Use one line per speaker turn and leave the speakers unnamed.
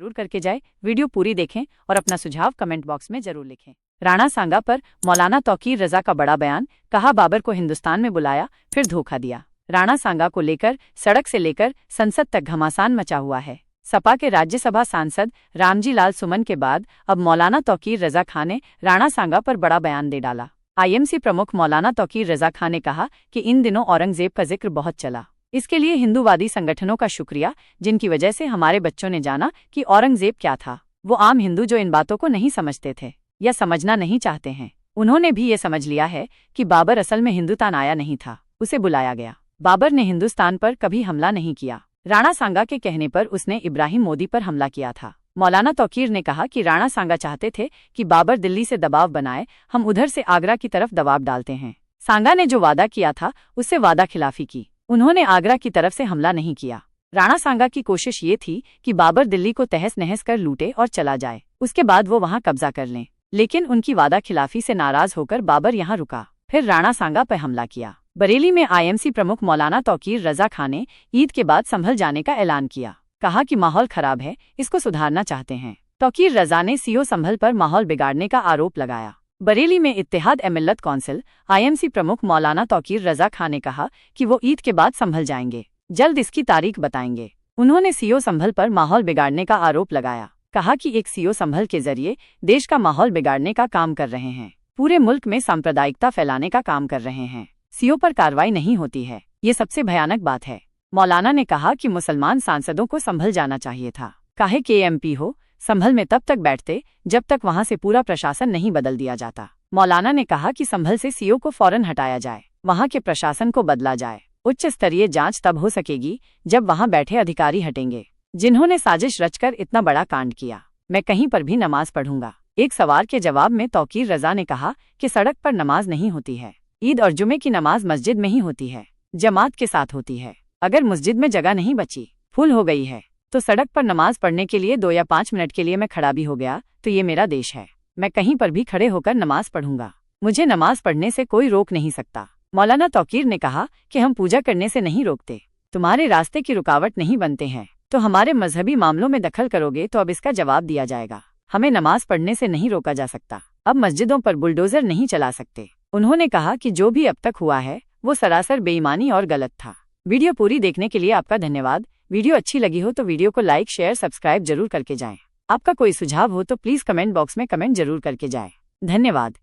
जरूर करके जाए। वीडियो पूरी देखें और अपना सुझाव कमेंट बॉक्स में जरूर लिखें। राणा सांगा पर मौलाना तौकीर रजा का बड़ा बयान, कहा बाबर को हिंदुस्तान में बुलाया फिर धोखा दिया। राणा सांगा को लेकर सड़क से लेकर संसद तक घमासान मचा हुआ है। सपा के राज्यसभा सांसद रामजी लाल सुमन के बाद अब मौलाना तौकीर रजा खान ने राणा सांगा पर बड़ा बयान दे डाला। आईएमसी प्रमुख मौलाना तौकीर रजा खान ने कहा कि इन दिनों औरंगजेब का जिक्र बहुत चला, इसके लिए हिंदूवादी संगठनों का शुक्रिया, जिनकी वजह से हमारे बच्चों ने जाना कि औरंगजेब क्या था। वो आम हिंदू जो इन बातों को नहीं समझते थे या समझना नहीं चाहते हैं, उन्होंने भी ये समझ लिया है कि बाबर असल में हिंदुस्तान आया नहीं था, उसे बुलाया गया। बाबर ने हिंदुस्तान पर कभी हमला नहीं किया। राणा सांगा के कहने पर उसने इब्राहिम मोदी पर हमला किया था। मौलाना तौकीर ने कहा कि राणा सांगा चाहते थे कि बाबर दिल्ली से दबाव बनाए, हम उधर से आगरा की तरफ दबाव डालते हैं। सांगा ने जो वादा किया था उससे वादा खिलाफी की, उन्होंने आगरा की तरफ से हमला नहीं किया। राणा सांगा की कोशिश ये थी कि बाबर दिल्ली को तहस नहस कर लूटे और चला जाए, उसके बाद वो वहां कब्जा कर लें, लेकिन उनकी वादा खिलाफी से नाराज होकर बाबर यहां रुका, फिर राणा सांगा पर हमला किया। बरेली में आईएमसी प्रमुख मौलाना तौकीर रजा खान ने ईद के बाद संभल जाने का ऐलान किया, कहा कि माहौल खराब है, इसको सुधारना चाहते हैं। तौकीर रजा ने सीओ संभल पर माहौल बिगाड़ने का आरोप लगाया। बरेली में इत्तेहाद ए मिल्लत कौंसिल आईएमसी प्रमुख मौलाना तौकीर रजा खान ने कहा कि वो ईद के बाद संभल जाएंगे, जल्द इसकी तारीख बताएंगे। उन्होंने सीओ संभल पर माहौल बिगाड़ने का आरोप लगाया, कहा कि एक सीओ संभल के जरिए देश का माहौल बिगाड़ने का काम कर रहे हैं, पूरे मुल्क में सांप्रदायिकता फैलाने का काम कर रहे हैं। सीओ पर कार्रवाई नहीं होती है, ये सबसे भयानक बात है। मौलाना ने कहा कि मुसलमान सांसदों को संभल जाना चाहिए था, काहे के एमपी हो संभल में तब तक बैठते जब तक वहां से पूरा प्रशासन नहीं बदल दिया जाता। मौलाना ने कहा कि संभल से सीओ को फौरन हटाया जाए, वहां के प्रशासन को बदला जाए। उच्च स्तरीय जांच तब हो सकेगी जब वहां बैठे अधिकारी हटेंगे, जिन्होंने साजिश रचकर इतना बड़ा कांड किया। मैं कहीं पर भी नमाज पढ़ूंगा। एक सवाल के जवाब में तौकीर रजा ने कहा कि सड़क पर नमाज नहीं होती है, ईद और जुमे की नमाज मस्जिद में ही होती है, जमात के साथ होती है। अगर मस्जिद में जगह नहीं बची, फुल हो गई है, तो सड़क पर नमाज पढ़ने के लिए 2 या 5 मिनट के लिए मैं खड़ा भी हो गया तो ये मेरा देश है, मैं कहीं पर भी खड़े होकर नमाज पढ़ूंगा, मुझे नमाज पढ़ने से कोई रोक नहीं सकता। मौलाना तौकीर ने कहा कि हम पूजा करने से नहीं रोकते, तुम्हारे रास्ते की रुकावट नहीं बनते हैं, तो हमारे मजहबी मामलों में दखल करोगे तो अब इसका जवाब दिया जाएगा। हमें नमाज पढ़ने से नहीं रोका जा सकता, अब मस्जिदों पर बुलडोजर नहीं चला सकते। उन्होंने कहा कि जो भी अब तक हुआ है वो सरासर बेईमानी और गलत था। वीडियो पूरी देखने के लिए आपका धन्यवाद। वीडियो अच्छी लगी हो तो वीडियो को लाइक शेयर सब्सक्राइब जरूर करके जाएं। आपका कोई सुझाव हो तो प्लीज कमेंट बॉक्स में कमेंट जरूर करके जाएं। धन्यवाद।